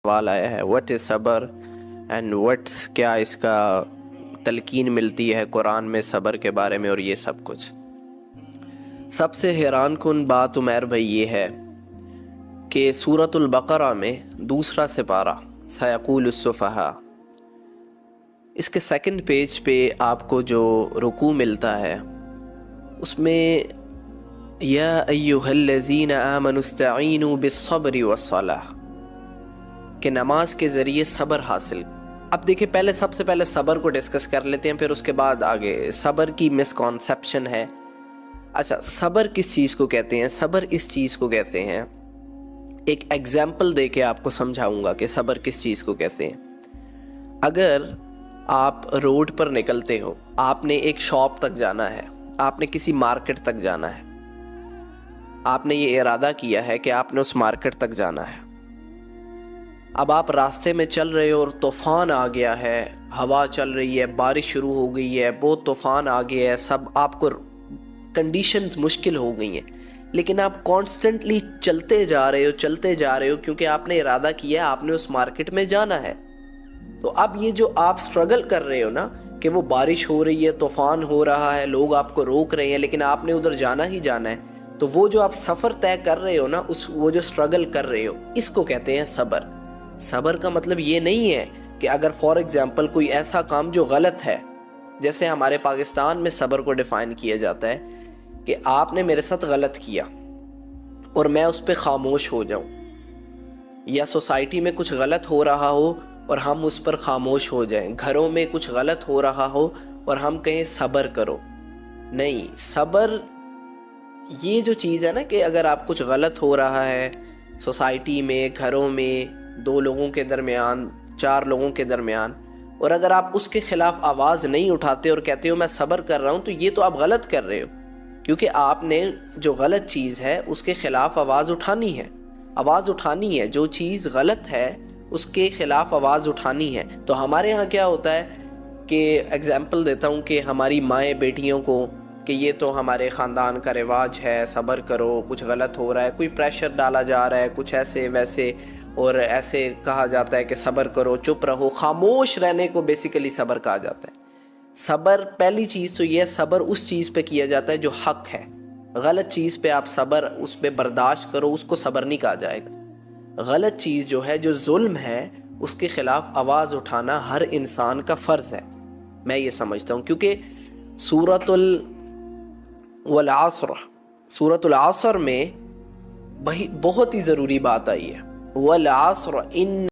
سوال آیا ہے وٹ از صبر اینڈ وٹس، کیا اس کا تلقین ملتی ہے قرآن میں صبر کے بارے میں اور یہ سب کچھ۔ سب سے حیران کن بات عمیر بھائی یہ ہے کہ سورۃ البقرہ میں دوسرا سپارہ سیقول السفہاء، اس کے سیکنڈ پیج پہ آپ کو جو رکوع ملتا ہے اس میں یا ایھا الذین آمنوا استعینوا بالصبر والصلاۃ، کہ نماز کے ذریعے صبر حاصل۔ اب دیکھیں پہلے سب سے پہلے صبر کو ڈسکس کر لیتے ہیں، پھر اس کے بعد آگے صبر کی مسکانسیپشن ہے۔ اچھا، صبر کس چیز کو کہتے ہیں؟ صبر اس چیز کو کہتے ہیں، ایک ایگزامپل دے کے آپ کو سمجھاؤں گا کہ صبر کس چیز کو کہتے ہیں۔ اگر آپ روڈ پر نکلتے ہو، آپ نے ایک شاپ تک جانا ہے، آپ نے کسی مارکیٹ تک جانا ہے، آپ نے یہ ارادہ کیا ہے کہ آپ نے اس مارکیٹ تک جانا ہے۔ اب آپ راستے میں چل رہے ہو اور طوفان آ گیا ہے، ہوا چل رہی ہے، بارش شروع ہو گئی ہے، بہت طوفان آ گیا ہے، سب آپ کو کنڈیشنز مشکل ہو گئی ہیں، لیکن آپ کانسٹنٹلی چلتے جا رہے ہو کیونکہ آپ نے ارادہ کیا ہے آپ نے اس مارکیٹ میں جانا ہے۔ تو اب یہ جو آپ سٹرگل کر رہے ہو نا کہ وہ بارش ہو رہی ہے، طوفان ہو رہا ہے، لوگ آپ کو روک رہے ہیں، لیکن آپ نے ادھر جانا ہی جانا ہے، تو وہ جو آپ سفر طے کر رہے ہو نا، وہ جو سٹرگل کر رہے ہو، اس کو کہتے ہیں صبر۔ صبر کا مطلب یہ نہیں ہے کہ اگر فار ایگزامپل کوئی ایسا کام جو غلط ہے، جیسے ہمارے پاکستان میں صبر کو ڈیفائن کیا جاتا ہے کہ آپ نے میرے ساتھ غلط کیا اور میں اس پہ خاموش ہو جاؤں، یا سوسائٹی میں کچھ غلط ہو رہا ہو اور ہم اس پر خاموش ہو جائیں، گھروں میں کچھ غلط ہو رہا ہو اور ہم کہیں صبر کرو۔ نہیں، صبر یہ جو چیز ہے نا کہ اگر آپ کچھ غلط ہو رہا ہے سوسائٹی میں، گھروں میں، 2 لوگوں کے درمیان، 4 لوگوں کے درمیان، اور اگر آپ اس کے خلاف آواز نہیں اٹھاتے اور کہتے ہو میں صبر کر رہا ہوں، تو یہ تو آپ غلط کر رہے ہو، کیونکہ آپ نے جو غلط چیز ہے اس کے خلاف آواز اٹھانی ہے، جو چیز غلط ہے اس کے خلاف آواز اٹھانی ہے۔ تو ہمارے ہاں کیا ہوتا ہے کہ ایگزامپل دیتا ہوں کہ ہماری مائیں بیٹیوں کو کہ یہ تو ہمارے خاندان کا رواج ہے، صبر کرو، کچھ غلط ہو رہا ہے، کوئی پریشر ڈالا جا رہا ہے، کچھ ایسے ویسے، اور ایسے کہا جاتا ہے کہ صبر کرو، چپ رہو، خاموش رہنے کو بیسیکلی صبر کہا جاتا ہے۔ صبر پہلی چیز تو یہ ہے، صبر اس چیز پہ کیا جاتا ہے جو حق ہے، غلط چیز پہ آپ صبر اس پہ برداشت کرو، اس کو صبر نہیں کہا جائے گا۔ غلط چیز جو ہے، جو ظلم ہے، اس کے خلاف آواز اٹھانا ہر انسان کا فرض ہے، میں یہ سمجھتا ہوں، کیونکہ سورۃ العصر میں بہت ہی ضروری بات آئی ہے، والعصر ان